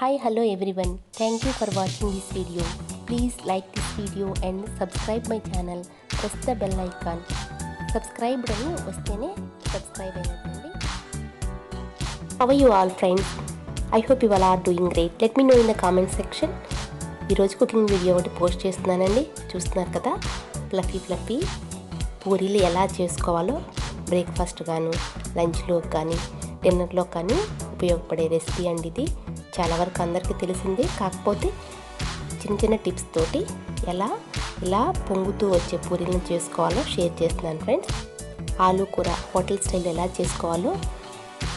Hi, hello everyone. Thank you for watching this video. Please like this video and subscribe my channel. Press the bell icon. Subscribe అని వస్తేనే subscribe అయినట్టుంది. How are you all friends? I hope you all are doing great. Let me know in the comment section. ఈరోజు cooking video ఒకటి post చేస్తున్నానండి. చూస్తున్నారు కదా, fluffy పూరీలు ఎలా చేసుకోవాలో బ్రేక్ఫాస్ట్ గాను లంచ్లో కానీ డిన్నర్లో కానీ ఉపయోగపడే రెసిపీ అండి. ఇది చాలా వరకు అందరికీ తెలిసిందే, కాకపోతే చిన్న చిన్న టిప్స్ తోటి ఇలా పొంగుతూ వచ్చే పూరీలను చేసుకోవాలో షేర్ చేస్తున్నాను ఫ్రెండ్స్. ఆలూ కూర హోటల్ స్టైల్ ఎలా చేసుకోవాలో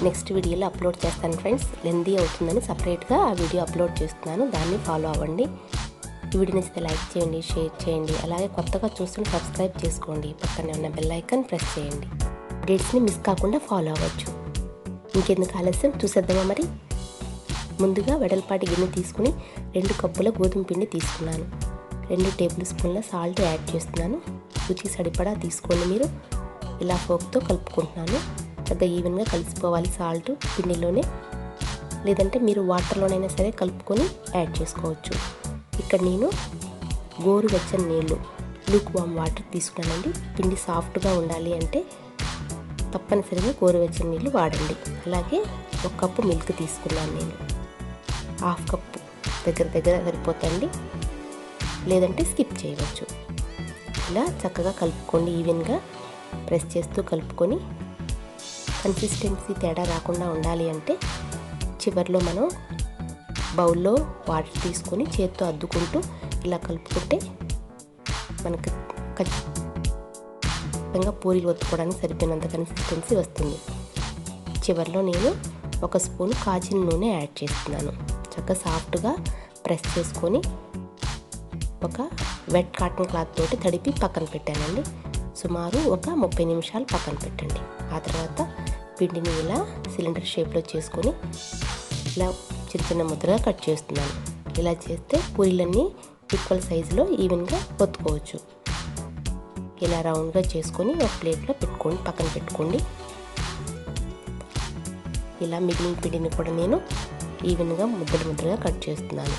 నెక్స్ట్ వీడియోలో అప్లోడ్ చేస్తాను ఫ్రెండ్స్. లెందీ అవుతుందని సపరేట్గా ఆ వీడియో అప్లోడ్ చేస్తున్నాను, దాన్ని ఫాలో అవ్వండి. ఈ వీడియో నచ్చితే లైక్ చేయండి, షేర్ చేయండి, అలాగే కొత్తగా చూస్తున్న సబ్స్క్రైబ్ చేసుకోండి. పక్కనే ఉన్న బెల్ ఐకాన్ ప్రెస్ చేయండి. అప్డేట్స్ని మిస్ కాకుండా ఫాలో అవ్వచ్చు. ఇంకెందుకు ఆలస్యం, చూసేద్దామా మరి. ముందుగా వెడల్పాటి గిన్నె తీసుకుని 2 కప్పుల గోధుమ పిండి తీసుకున్నాను. 2 టేబుల్ స్పూన్ల సాల్ట్ యాడ్ చేస్తున్నాను. రుచి సరిపడా తీసుకోండి. మీరు ఇలా ఫోక్తో కలుపుకుంటున్నాను. చక్కగా ఈవెన్గా కలిసిపోవాలి సాల్ట్ పిండిలోనే, లేదంటే మీరు వాటర్లోనైనా సరే కలుపుకొని యాడ్ చేసుకోవచ్చు. ఇక్కడ నేను గోరువెచ్చని నీళ్ళు లూక్ వామ్ వాటర్ తీసుకున్నానండి. పిండి సాఫ్ట్గా ఉండాలి అంటే తప్పనిసరిగా గోరువెచ్చని నీళ్ళు వాడండి. అలాగే 1 కప్పు మిల్క్ తీసుకున్నాను నేను. 1/2 కప్పు దగ్గర సరిపోతండి, లేదంటే స్కిప్ చేయవచ్చు. ఇలా చక్కగా కలుపుకోండి. ఈవెన్గా ప్రెస్ చేస్తూ కలుపుకొని కన్సిస్టెన్సీ తేడా రాకుండా ఉండాలి అంటే చివరిలో మనం బౌల్లో వాటర్ తీసుకొని చేత్తో అద్దుకుంటూ ఇలా కలుపుకుంటే మనకు ఖచ్చితంగా పూరీలు ఒత్తుకోవడానికి సరిపోయినంత కన్సిస్టెన్సీ వస్తుంది. చివరిలో నేను 1 స్పూన్ కాచిన నూనె యాడ్ చేస్తున్నాను. చక్కగా సాఫ్ట్గా ప్రెస్ చేసుకొని ఒక వెట్ కాటన్ క్లాత్ తోటి తడిపి పక్కన పెట్టానండి. సుమారు ఒక 30 నిమిషాలు పక్కన పెట్టండి. ఆ తర్వాత పిండిని ఇలా సిలిండర్ షేప్లో చేసుకొని ఇలా చిన్న ముద్దగా కట్ చేస్తున్నాను. ఇలా చేస్తే పూరీలన్నీ ఈక్వల్ సైజులో ఈవెన్గా ఒత్తుకోవచ్చు. ఇలా రౌండ్గా చేసుకొని ఒక ప్లేట్లో పెట్టుకోండి, పక్కన పెట్టుకోండి. ఇలా మిగిలిన పిండిని కూడా నేను ఈవెన్గా ముద్దలుగా కట్ చేస్తున్నాను.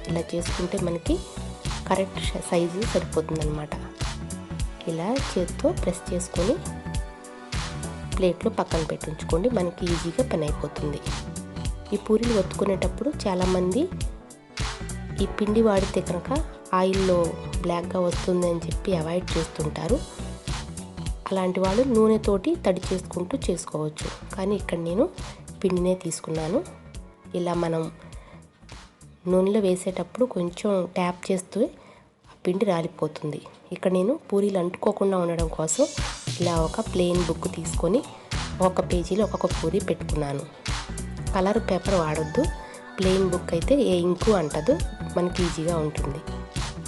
ఇలా చేసుకుంటే మనకి కరెక్ట్ సైజు సరిపోతుందన్నమాట. ఇలా చేతితో ప్రెస్ చేసుకొని ప్లేట్లో పక్కన పెట్టి ఉంచుకోండి, మనకి ఈజీగా పని అయిపోతుంది. ఈ పూరీలు ఒత్తుకునేటప్పుడు చాలామంది ఈ పిండి వాడితే కనుక ఆయిల్లో బ్లాక్గా వస్తుంది అని చెప్పి అవాయిడ్ చేస్తుంటారు. అలాంటి వాళ్ళు నూనెతోటి తడి చేసుకుంటూ చేసుకోవచ్చు. కానీ ఇక్కడ నేను పిండినే తీసుకున్నాను. ఇలా మనం నూనెలో వేసేటప్పుడు కొంచెం ట్యాప్ చేస్తూ ఆ పిండి రాలిపోతుంది. ఇక్కడ నేను పూరీలు అంటుకోకుండా ఉండడం కోసం ఇలా ఒక ప్లెయిన్ బుక్ తీసుకొని 1 పేజీలో ఒక్కొక్క పూరీ పెట్టుకున్నాను. కలర్ పేపర్ వాడొద్దు, ప్లెయిన్ బుక్ అయితే ఏ ఇంకు అంటదు, మనకి ఈజీగా ఉంటుంది.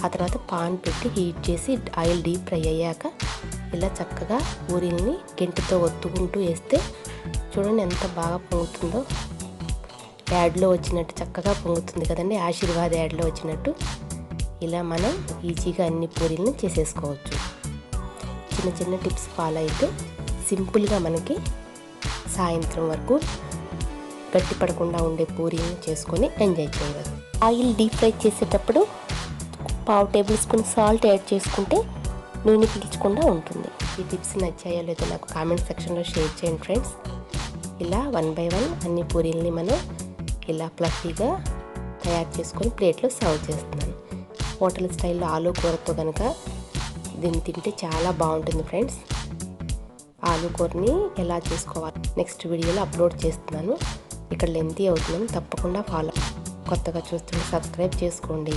ఆ తర్వాత పాన్ పెట్టి హీట్ చేసి ఆయిల్ డీప్ ఫ్రై అయ్యాక ఇలా చక్కగా పూరీల్ని గెంటితో ఒత్తుకుంటూ వేస్తే చూడండి ఎంత బాగా పొంగుతుందో. యాడ్లో వచ్చినట్టు చక్కగా పొంగుతుంది కదండి, ఆశీర్వాద్ యాడ్లో వచ్చినట్టు. ఇలా మనం ఈజీగా అన్ని పూరీలను చేసేసుకోవచ్చు. చిన్న టిప్స్ ఫాలో అయితే సింపుల్గా మనకి సాయంత్రం వరకు గట్టిపడకుండా ఉండే పూరీలను చేసుకొని ఎంజాయ్ చేయవచ్చు. ఆయిల్ డీప్ ఫ్రై చేసేటప్పుడు 1/2 టేబుల్ స్పూన్ సాల్ట్ యాడ్ చేసుకుంటే నూనె పీల్చకుండా ఉంటుంది. ఈ టిప్స్ నచ్చాయో లేదో నాకు కామెంట్ సెక్షన్లో షేర్ చేయండి ఫ్రెండ్స్. ఇలా 1 బై 1 అన్ని పూరీలని మనం ఇలా ఫ్లఫీగా తయారు చేసుకొని ప్లేట్లో సర్వ్ చేస్తున్నాను. హోటల్ స్టైల్లో ఆలూ కూరతో కనుక దీన్ని తింటే చాలా బాగుంటుంది ఫ్రెండ్స్. ఆలూ కూరని ఎలా చేసుకోవాలి నెక్స్ట్ వీడియోలో అప్లోడ్ చేస్తున్నాను. ఇక్కడ లెంతీ అవుతుందని తప్పకుండా ఫాలో. కొత్తగా చూస్తుంటే సబ్స్క్రైబ్ చేసుకోండి,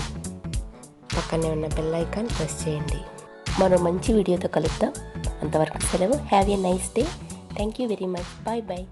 పక్కనే ఉన్న బెల్ ఐకాన్ ప్రెస్ చేయండి. మరో మంచి వీడియోతో కలుద్దాం. అంతవరకు సెలవు. Have a nice day. Thank you very much. Bye.